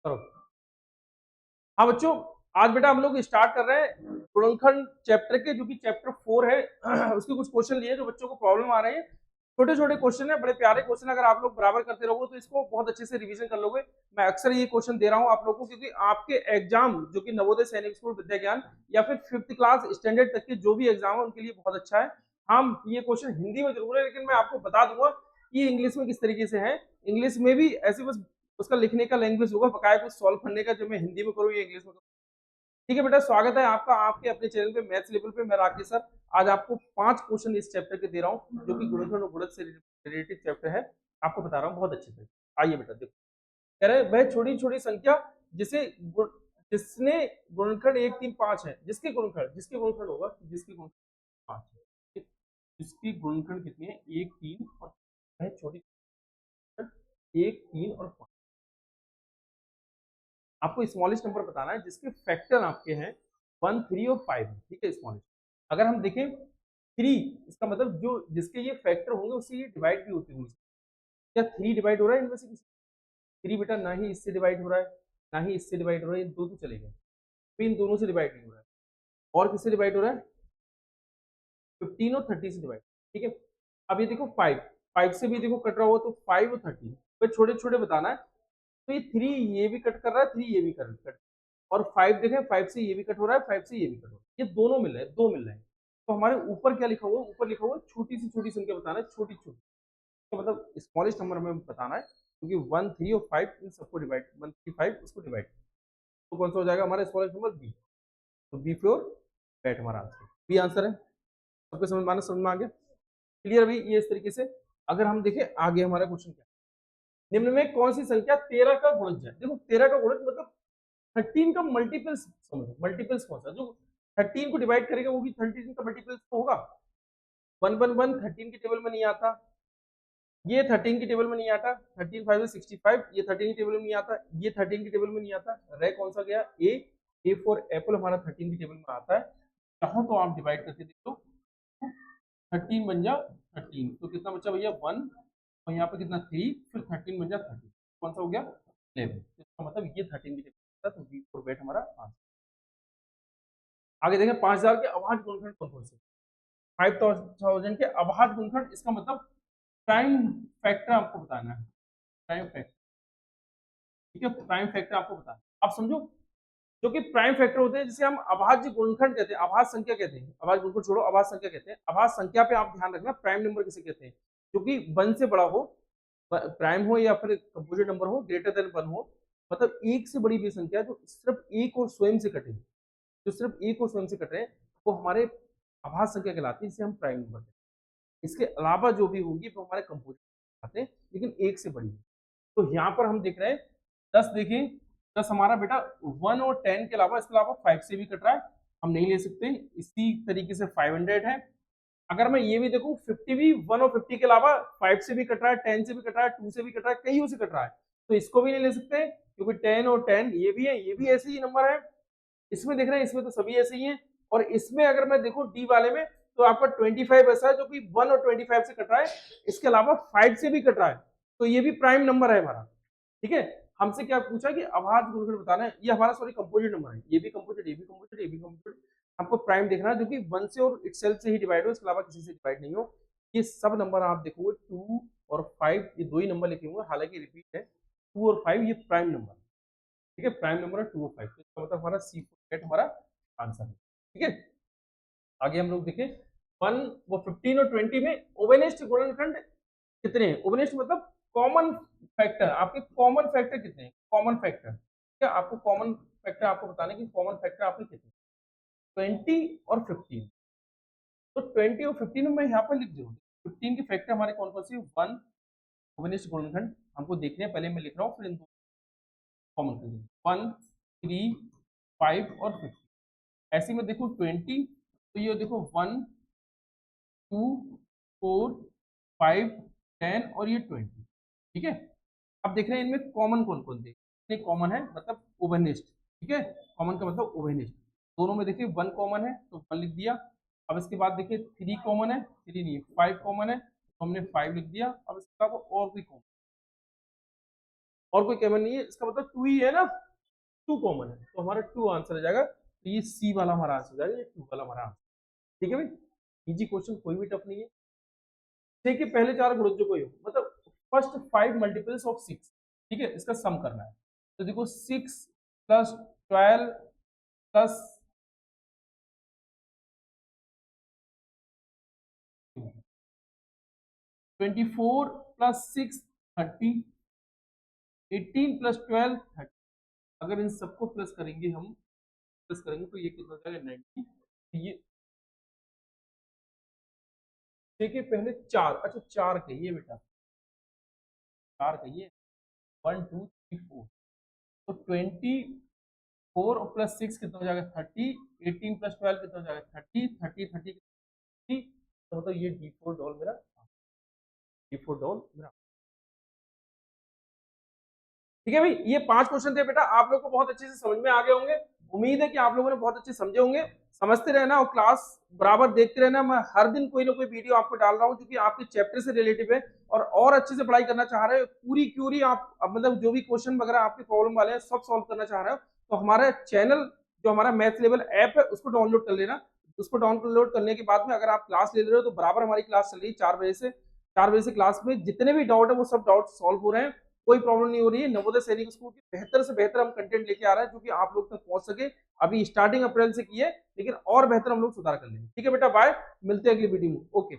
करो। हाँ बच्चों, आज बेटा हम लोग स्टार्ट कर रहे हैं गुणनखंड चैप्टर के, जो कि चैप्टर 4 है। उसके कुछ क्वेश्चन लिए जो बच्चों को प्रॉब्लम आ रही है। छोटे छोटे क्वेश्चन है, बड़े प्यारे क्वेश्चन। अगर आप लोग बराबर करते रहोगे तो इसको बहुत अच्छे से रिवीजन कर लोगे। मैं अक्सर ये क्वेश्चन दे रहा हूँ आप लोगों को, क्योंकि आपके एग्जाम जो कि नवोदय सैनिक स्कूल विद्या ज्ञान या फिर 5th क्लास स्टैंडर्ड तक के जो भी एग्जाम है उनके लिए बहुत अच्छा है। हम ये क्वेश्चन हिंदी में जरूर है, लेकिन मैं आपको बता दूंगा कि इंग्लिश में किस तरीके से है। इंग्लिश में भी ऐसे बस उसका लिखने का लैंग्वेज होगा, बकाया कुछ सॉल्व करने का, जो मैं हिंदी में करूँ या इंग्लिश में करूँ। ठीक है बेटा, स्वागत है आपका आपके अपने चैनल पे मैथ्स लेवल पे। मैं राकेश सर आज आपको 5 क्वेश्चन इस चैप्टर के दे रहा हूँ, जो कि गुणनखंड और गुणज से रिलेटेड चैप्टर है। आपको बता रहा हूँ बहुत अच्छे से। आइए बेटा देखो, कह रहे हैं वह छोटी छोटी संख्या जिसे जिसने गुणनखंड 1 3 5 है, जिसके गुणनखंड होगा, जिसकी गुणनखंड 5 है, जिसकी गुणनखंड कितनी है 1 3 और वह छोटी 1 3 और 5। आपको स्मॉलेस्ट नंबर बताना है जिसके फैक्टर आपके हैं 1 3 और 5 है। ठीक है, स्मॉलेस्ट। अगर हम देखें 3, इसका मतलब जो जिसके ये फैक्टर होंगे उससे ये डिवाइड भी होती होंगी। क्या 3 डिवाइड हो रहा है इनमें से किसी? 3 बेटा ना ही इससे डिवाइड हो रहा है, ना ही इससे डिवाइड हो रहा है, ये दो तो चले गए। तो इन दोनों से डिवाइड नहीं हो रहा है। और किससे डिवाइड हो रहा है? 15 और 30 से डिवाइड। ठीक है। अब ये देखो 5, 5 से भी देखो कट रहा हुआ, तो 5 और 30 तो छोटे छोटे बताना है। तो ये 3 ये भी कट कर रहा है, 3 ये भी कट, और 5 देखें, 5 से ये भी कट हो रहा है, 5 से ये भी कट हो रहा है, ये दोनों मिल रहे हैं, दो मिल रहे हैं। तो हमारे ऊपर क्या लिखा हुआ है? ऊपर लिखा हुआ है छोटी से छोटी संख्या बताना है, छोटी छोटी। तो मतलब स्मॉलेस्ट नंबर में बताना है, क्योंकि 1 3 और 5 इन सबको डिवाइड, 1 3 5 उसको डिवाइड। तो कौन सा हो जाएगा हमारा स्मॉलेस्ट नंबर? बी। तो बी फ्योर बैट हमारा आंसर, बी आंसर है। सबको समझ में आ गया? क्लियर? अभी ये इस तरीके से। अगर हम देखें आगे हमारा क्वेश्चन क्या, निम्न में कौन सी संख्या 13 का गुणज है? देखो 13 का गुणज मतलब 13 का मल्टीपल्स समझो। मल्टीपल्स कौन सा? जो 13 को डिवाइड करेगा वो भी 13 का मल्टीपल्स तो होगा। 1 1 1 13 की टेबल में नहीं आता, ये 13 की टेबल में नहीं आता। 13 5 65, ये 13 की टेबल में नहीं आता, ये 13 की टेबल में नहीं आता। रह कौन सा गया? ए फॉर एप्पल हमारा 13 की टेबल में आता है। चाहो तो आप डिवाइड करके देख लो, 13 बन जा 13, तो कितना बचा भैया? 1, और यहाँ पे कितना? 3, फिर 13 बन जा 30, कौन सा हो गया? 11। इसका मतलब ये 13 की टेबल, तो बी फॉर बैट हमारा आंसर। आगे देखें 5000 के अभाज्य गुणनखंड कौन कौन से? 5000 के अभाज्य गुणनखंड, इसका मतलब प्राइम फैक्टर आपको बताना है। प्राइम फैक्टर, ठीक है, प्राइम फैक्टर आपको बताना है। आप समझो, जो कि प्राइम फैक्टर होते हैं जिसे हम अभाज्य गुणनखंड कहते हैं, अभाज्य संख्या कहते हैं। अभाज्य गुणनखंड छोड़ो, अभाज्य संख्या कहते हैं। अभाज्य संख्या पे आप ध्यान रखना, प्राइम नंबर किसे कहते हैं? जो कि 1 से बड़ा हो, प्राइम हो या फिर कंपोजिट नंबर हो, ग्रेटर देन 1 हो, मतलब एक से बड़ी भी संख्या जो सिर्फ एक और स्वयं से कटे, जो सिर्फ एक और स्वयं से कट रहे हैं, वो हमारे आभास संख्या कहलाती है, इसे हम प्राइम नंबर कहते हैं। इसके अलावा जो भी होंगी वो हमारे कंपोजिट आते हैं, लेकिन एक से बड़ी है। तो यहाँ पर हम देख रहे हैं 10, देखें 10 हमारा बेटा 1 और 10 के अलावा, इसके अलावा 5 से भी कट रहा है, हम नहीं ले सकते। इसी तरीके से 500 है। अगर मैं ये भी देखूं 50 भी 1 और 50 के अलावा 5 से भी कट रहा है, 10 से भी कट रहा है, 2 से भी कट रहा है, कईयों से कट रहा है, तो इसको भी नहीं ले सकते, क्योंकि 10 और 10 ये भी है, ये भी ऐसे ही नंबर है। इसमें देख रहे हैं, इसमें तो सभी ऐसे ही हैं। और इसमें अगर मैं देखूं डी वाले में, तो आपका 25 ऐसा है जो कि 1 और 25 से कट रहा है, इसके अलावा 5 से भी कट रहा है, तो ये भी प्राइम नंबर है हमारा। ठीक है। हमसे क्या पूछा कि अभाज्य गुणनखंड बताना है, ये हमारा सॉरी कंपोजिट नंबर है, ये भी कंपोजिट, ये भी कंपोजिट, ये भी कंपोजिट। हमको प्राइम देखना है जो कि 1 से और इटसेल्फ से ही डिवाइड हो, इसके अलावा किसी से डिवाइड नहीं हो। ये सब नंबर आप देखोगे 2 और 5, ये दो ही नंबर लिखे हुए, हालांकि रिपीट है। 2 और 5 ये प्राइम नंबर, ठीक है, प्राइम नंबर है 2 और 5, तो इसका मतलब हमारा सी हमारा आंसर है। ठीक है। आगे हम लोग देखें 1 वो 15 और 20 में ओवेनेस्ट गुणनखंड कितने हैं? ओवेनेस्ट मतलब कॉमन फैक्टर, आपके कॉमन फैक्टर कितने हैं? कॉमन फैक्टर, ठीक है, आपको कॉमन फैक्टर आपको बताने की, कॉमन फैक्टर आपके कितने? 20 और 15। तो 20 और 15 में मैं यहाँ पर लिख दूँ 15 के फैक्टर हमारे कौन कौन से? 1 ओवेनेस्ट गुणनखंड हमको देखने हैं, पहले मैं लिख रहा हूँ, फिर इन दो कॉमन कर दूँ, 1 3 5 और 15। ऐसे में देखो 20, तो ये देखो 1 2 4 5 10 और ये 20। ठीक है। अब देख रहे हैं इनमें कॉमन कौन कौन थे? इतने कॉमन है मतलब ओवरनेस्ट। ठीक है, कॉमन का मतलब ओवरनेस्ट। दोनों में देखिए 1 कॉमन है तो 1 लिख दिया। अब इसके बाद देखिए 3 कॉमन है, 3 नहीं 5 कॉमन है, तो हमने 5 लिख दिया। अब इसके अलावा और भी कॉमन, और कोई कॉमन नहीं है, इसका मतलब 2 ही है ना, 2 कॉमन है, तो हमारा 2 आंसर हो जाएगा। तो ये सी वाला हमारा आंसर हो जाएगा, ये 2 वाला हमारा आंसर। ठीक है भाई, इजी क्वेश्चन, कोई भी टफ नहीं है। देखिए पहले 4 गुणज जो कोई हो, मतलब फर्स्ट 5 मल्टीपल्स ऑफ 6, ठीक है, इसका सम करना है। तो देखो 6 प्लस 12 प्लस 24 प्लस 6 30, 18 प्लस 12 30। अगर इन सबको प्लस करेंगे हम, प्लस करेंगे तो ये कितना हो जाएगा 90। ये देखिए पहले 4, अच्छा 4 कहिए बेटा, 4 कहिए, 1 2 3 4, तो 24 और प्लस 6 कितना हो जाएगा 30, 18 प्लस 12 कितना हो जाएगा 30, 30 30 30, तो मतलब ये D4 डॉल मेरा, D4 डॉल मेरा। ठीक है भाई, ये 5 क्वेश्चन थे बेटा, आप लोग को बहुत अच्छे से समझ में आ गए होंगे। उम्मीद है कि आप लोगों ने बहुत अच्छे समझे होंगे। समझते रहना और क्लास बराबर देखते रहना। मैं हर दिन कोई ना कोई वीडियो आपको डाल रहा हूँ जो कि आपके चैप्टर से रिलेटिव है, और अच्छे से पढ़ाई करना चाह रहे हो, पूरी क्यूरी आप मतलब जो भी क्वेश्चन वगैरह आपके प्रॉब्लम वाले हैं सब सॉल्व करना चाह रहे हो, तो हमारा चैनल जो हमारा मैथ लेवल ऐप है उसको डाउनलोड कर लेना। उसको डाउनलोड करने के बाद में अगर आप क्लास ले रहे हो तो बराबर हमारी क्लास चल रही है 4 बजे से क्लास में जितने भी डाउट है वो सब डाउट सॉल्व हो रहे हैं, कोई प्रॉब्लम नहीं हो रही है। नवोदय सैनिक स्कूल की बेहतर से बेहतर हम कंटेंट लेके आ रहे हैं जो कि आप लोग तक पहुंच सके। अभी स्टार्टिंग अप्रैल से की है, लेकिन और बेहतर हम लोग सुधार कर लेंगे। ठीक है बेटा, बाय, मिलते हैं अगली वीडियो में। ओके।